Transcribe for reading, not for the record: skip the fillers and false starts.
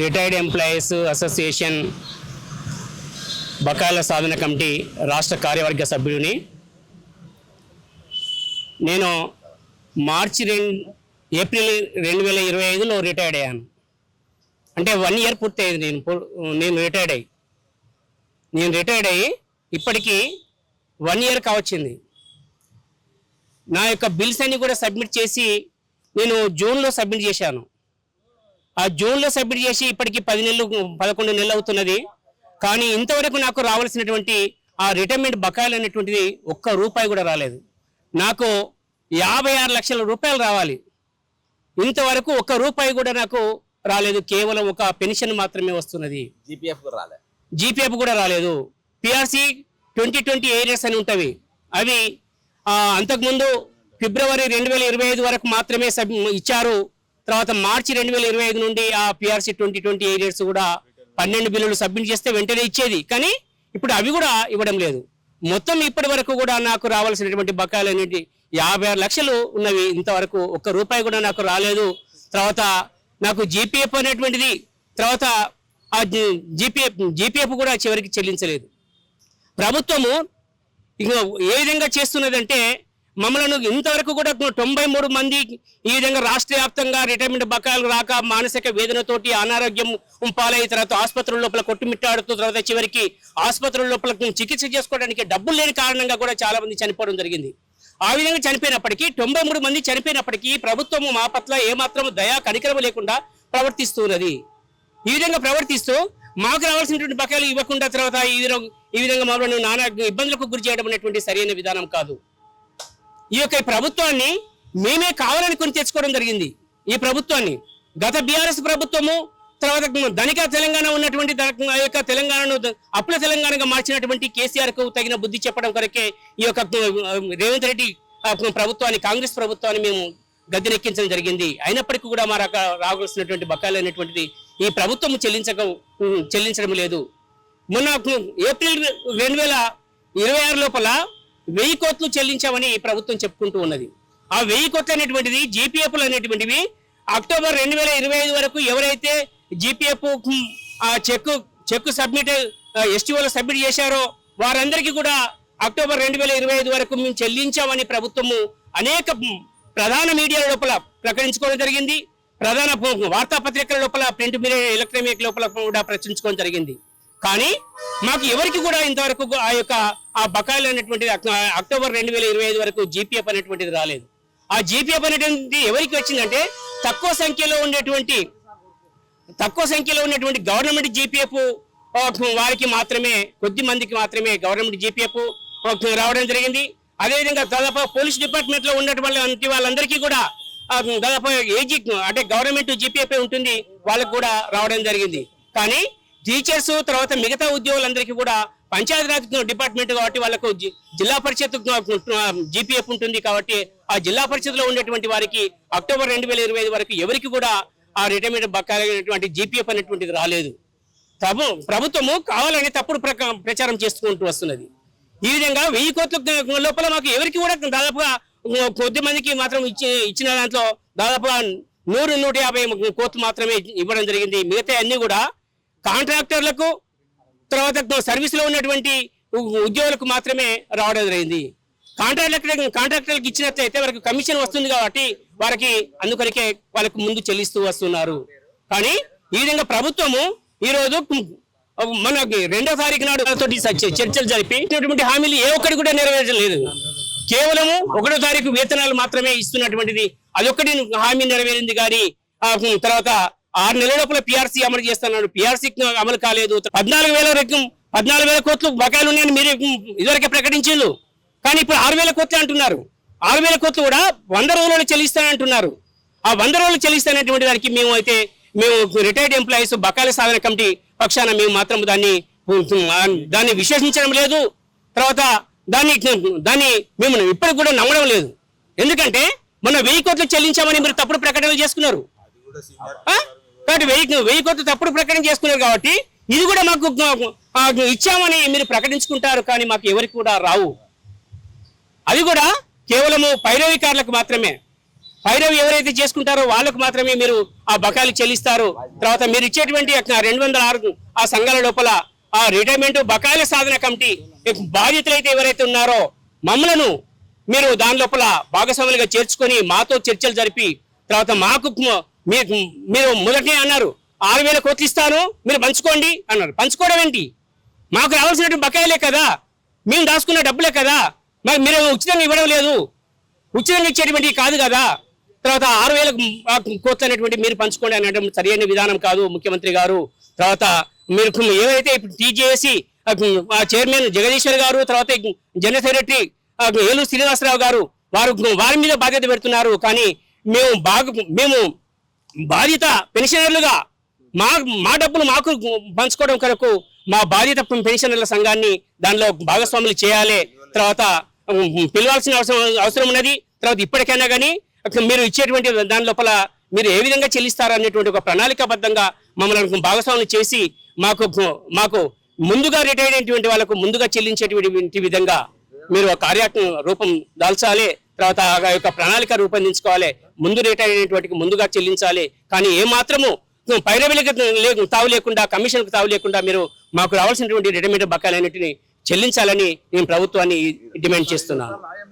Retired employees association బకాయిల సాధన committee రాష్ట్ర కార్యవర్గ సభ్యుడిని. నేను ఏప్రిల్ 2025లో రిటైర్డ్ అయ్యాను. అంటే 1 ఇయర్ పూర్తయింది నేను రిటైర్డ్ అయ్యి ఇప్పటికీ 1 ఇయర్ కావచ్చింది. నా యొక్క బిల్స్ అన్ని కూడా సబ్మిట్ చేసి నేను జూన్లో సబ్మిట్ చేశాను. ఆ జూన్లో సబ్మిట్ చేసి ఇప్పటికి 11 నెలలు అవుతున్నది. కానీ ఇంతవరకు నాకు రావాల్సినటువంటి ఆ రిటైర్మెంట్ బకాయిలు అనేటువంటిది ₹1 కూడా రాలేదు. నాకు 56 లక్షల రూపాయలు రావాలి. ఇంతవరకు ₹1 కూడా నాకు రాలేదు. కేవలం ఒక పెన్షన్ మాత్రమే వస్తున్నది. జీపీఎఫ్ కూడా రాలేదు. పిఆర్సీ 2020 ఏరియర్స్ అని ఉంటవి. అవి అంతకుముందు ఫిబ్రవరి 2025 వరకు మాత్రమే ఇచ్చారు. తర్వాత మార్చి 2025 నుండి ఆ పిఆర్సీ 2020 ఏరియర్స్ కూడా 12 బిల్లులు సబ్మిట్ చేస్తే వెంటనే ఇచ్చేది. కానీ ఇప్పుడు అవి కూడా ఇవ్వడం లేదు. మొత్తం ఇప్పటి వరకు కూడా నాకు రావాల్సినటువంటి బకాయిలు అనేది 56 లక్షలు ఉన్నవి. ఇంతవరకు ₹1 కూడా నాకు రాలేదు. తర్వాత నాకు జీపీఎఫ్ అనేటువంటిది, తర్వాత ఆ జీపీఎఫ్ కూడా చివరికి చెల్లించలేదు. ప్రభుత్వము ఇక ఏ విధంగా చేస్తున్నదంటే మమ్మల్ని ఇంతవరకు కూడా 93 మంది ఈ విధంగా రాష్ట్ర వ్యాప్తంగా రిటైర్మెంట్ బకాయిలు రాక మానసిక వేదనతోటి అనారోగ్యం పాలై తర్వాత ఆసుపత్రుల లోపల కొట్టుమిట్టాడుతూ తర్వాత చివరికి ఆసుపత్రుల లోపల చికిత్స చేసుకోవడానికి డబ్బులు లేని కారణంగా కూడా చాలా మంది చనిపోవడం జరిగింది. ఆ విధంగా చనిపోయినప్పటికీ 93 మంది చనిపోయినప్పటికీ ప్రభుత్వము మా పట్ల ఏమాత్రం దయా కనికరం లేకుండా ప్రవర్తిస్తున్నది. ఈ విధంగా ప్రవర్తిస్తూ మాకు రావాల్సినటువంటి బకాయిలు ఇవ్వకుండా తర్వాత ఈ విధంగా మమ్మల్ని నానా ఇబ్బందులకు గురి చేయడం అనేటువంటి సరైన విధానం కాదు. ఈ యొక్క ప్రభుత్వాన్ని మేమే కావాలని కొని తెచ్చుకోవడం జరిగింది. ఈ ప్రభుత్వాన్ని గత బీఆర్ఎస్ ప్రభుత్వము తర్వాత ధనిక తెలంగాణ ఉన్నటువంటి ఆ యొక్క తెలంగాణను అప్పుల తెలంగాణగా మార్చినటువంటి కేసీఆర్ కు తగిన బుద్ధి చెప్పడం కొరకే ఈ యొక్క రేవంత్ రెడ్డి ప్రభుత్వాన్ని, కాంగ్రెస్ ప్రభుత్వాన్ని మేము గద్దెనెక్కించడం జరిగింది. అయినప్పటికీ కూడా మా రావాల్సినటువంటి బకాయిలు అనేటువంటిది ఈ ప్రభుత్వం చెల్లించడం లేదు. మొన్న ఏప్రిల్ 2026 లోపల 1000 కోట్లు చెల్లించామని ప్రభుత్వం చెప్పుకుంటూ ఉన్నది. ఆ 1000 కోట్లు అనేటువంటిది జీపీఎఫ్లు అనేటువంటివి అక్టోబర్ 2025 వరకు ఎవరైతే జీపీఎఫ్ ఆ చెక్ సబ్మిట్ ఎస్టీఓలో సబ్మిట్ చేశారో వారందరికీ కూడా అక్టోబర్ 2025 వరకు మేము చెల్లించామని ప్రభుత్వము అనేక ప్రధాన మీడియా లోపల ప్రకటించుకోవడం జరిగింది. ప్రధాన వార్తాపత్రికల లోపల, ప్రింట్ మీడియా, ఎలక్ట్రానిక్ లోపల కూడా ప్రచురించుకోవడం జరిగింది. కానీ మాకు ఎవరికి కూడా ఇంతవరకు ఆ బకాయిలు అనేటువంటిది అక్టోబర్ 2025 వరకు జీపీఎఫ్ అనేటువంటిది రాలేదు. ఆ జీపీఎఫ్ అనేటువంటిది ఎవరికి వచ్చిందంటే తక్కువ సంఖ్యలో ఉన్నటువంటి గవర్నమెంట్ జీపీఎఫ్ వారికి మాత్రమే, కొద్ది మందికి మాత్రమే గవర్నమెంట్ జీపీఎఫ్ రావడం జరిగింది. అదేవిధంగా దాదాపు పోలీస్ డిపార్ట్మెంట్ లో ఉన్నటువంటి వాళ్ళందరికీ కూడా దాదాపు ఏజీ అంటే గవర్నమెంట్ జీపీఎఫ్ ఉంటుంది, వాళ్ళకు కూడా రావడం జరిగింది. కానీ టీచర్స్ తర్వాత మిగతా ఉద్యోగులందరికీ కూడా పంచాయతీరాజ్ డిపార్ట్మెంట్ కాబట్టి వాళ్ళకు జిల్లా పరిషత్ జీపీఎఫ్ ఉంటుంది. కాబట్టి ఆ జిల్లా పరిషత్లో ఉండేటువంటి వారికి అక్టోబర్ 2025 వరకు ఎవరికి కూడా ఆ రిటైర్మెంట్ బకాయినటువంటి జీపీఎఫ్ అనేటువంటిది రాలేదు. ప్రభుత్వము కావాలని తప్పుడు ప్రచారం చేసుకుంటూ వస్తున్నది. ఈ విధంగా 1000 కోట్ల లోపల మాకు ఎవరికి కూడా దాదాపుగా కొద్ది మందికి మాత్రం ఇచ్చిన దాంట్లో దాదాపుగా 100-150 కోట్లు మాత్రమే ఇవ్వడం జరిగింది. మిగతా అన్ని కూడా కాంట్రాక్టర్లకు తర్వాత సర్వీస్లో ఉన్నటువంటి ఉద్యోగులకు మాత్రమే రావడం జరిగింది. కాంట్రాక్టర్లకు ఇచ్చినట్లయితే వారికి కమిషన్ వస్తుంది కాబట్టి వారికి అందుకొరకే వాళ్ళకు ముందు చెల్లిస్తూ వస్తున్నారు. కానీ ఈ విధంగా ప్రభుత్వము ఈరోజు మన 2వ తారీఖు నాడు చర్చలు జరిపినటువంటి హామీలు ఏ ఒక్కటి కూడా నెరవేర్చలేదు. కేవలము 1వ తారీఖు వేతనాలు మాత్రమే ఇస్తున్నటువంటిది అదొక్కటి హామీ నెరవేరింది. కానీ తర్వాత 6 నెలల లోపల పిఆర్సీ అమలు చేస్తున్నాడు. పిఆర్సీ అమలు కాలేదు. 14,000 కోట్లు బకాయిలు ఉన్నాయని మీరు ఇదివరకే ప్రకటించారు. కానీ ఇప్పుడు 6,000 కోట్లు అంటున్నారు. 6,000 కోట్లు కూడా 100 రోజులు చెల్లిస్తానంటున్నారు. ఆ 100 రోజులు చెల్లిస్తానటువంటి దానికి మేము రిటైర్డ్ ఎంప్లాయీస్ బకాయిల సాధన కమిటీ పక్షాన మేము మాత్రం దాన్ని విశ్వసించడం లేదు. తర్వాత దాన్ని మేము ఇప్పటికి కూడా నమ్మడం లేదు. ఎందుకంటే మొన్న 1000 కోట్లు చెల్లించామని మీరు తప్పుడు ప్రకటనలు చేసుకున్నారు. కాబట్టి 1000 కోట్లు తప్పుడు ప్రకటన చేసుకున్నారు. కాబట్టి ఇది కూడా మాకు ఇచ్చామని మీరు ప్రకటించుకుంటారు. కానీ మాకు ఎవరికి కూడా రావు. అది కూడా కేవలము పైరవికారులకు మాత్రమే. పైరవి ఎవరైతే చేసుకుంటారో వాళ్ళకు మాత్రమే మీరు ఆ బకాయిలు చెల్లిస్తారు. తర్వాత మీరు ఇచ్చేటువంటి 206 ఆ సంఘాల లోపల ఆ రిటైర్మెంట్ బకాయిల సాధన కమిటీ బాధ్యతలు అయితే ఎవరైతే ఉన్నారో మమ్మలను మీరు దాని లోపల భాగస్వాములుగా చేర్చుకొని మాతో చర్చలు జరిపి తర్వాత మాకు మీరు మొదటి అన్నారు 6,000 కోట్లు ఇస్తాను మీరు పంచుకోండి అన్నారు. పంచుకోవడం ఏంటి? మాకు రావాల్సినటువంటి బకాయిలే కదా, మేము దాచుకున్న డబ్బులే కదా, మరి మీరు ఉచితంగా ఇవ్వడం లేదు, ఉచితంగా ఇచ్చేటువంటి కాదు కదా. తర్వాత 6,000 కోట్లు అనేటువంటి మీరు పంచుకోండి అనడం సరైన విధానం కాదు ముఖ్యమంత్రి గారు. తర్వాత మీరు ఏవైతే ఇప్పుడు టీజేఏసీ చైర్మన్ జగదీశ్వర్ గారు, తర్వాత జనరల్ సెక్రటరీ ఏలూరు శ్రీనివాసరావు గారు వారి మీద బాధ్యత పెడుతున్నారు. కానీ మేము బాధ్యత పెన్షనర్లుగా మా డబ్బులు మాకు పంచుకోవడం కొరకు మా బాధ్యత పెన్షనర్ల సంఘాన్ని దానిలో భాగస్వాములు చేయాలి. తర్వాత పిలవాల్సిన అవసరం ఉన్నది. తర్వాత ఇప్పటికైనా కానీ మీరు ఇచ్చేటువంటి దాని లోపల మీరు ఏ విధంగా చెల్లిస్తారు అనేటువంటి ఒక ప్రణాళికాబద్ధంగా మమ్మల్ని భాగస్వాములు చేసి మాకు ముందుగా రిటైర్ అయినటువంటి వాళ్ళకు ముందుగా చెల్లించేటువంటి విధంగా మీరు రూపం దాల్చాలి. తర్వాత ఆ యొక్క ప్రణాళిక రూపొందించుకోవాలి. ముందు రిటైర్ అయినటువంటి ముందుగా చెల్లించాలి. కానీ ఏమాత్రము పైరవీలకు తావు లేకుండా, కమిషన్కు తావు లేకుండా మీరు మాకు రావాల్సినటువంటి రిటైర్మెంట్ బకాయిలన్నింటినీ చెల్లించాలని నేను ప్రభుత్వాన్ని డిమాండ్ చేస్తున్నాను.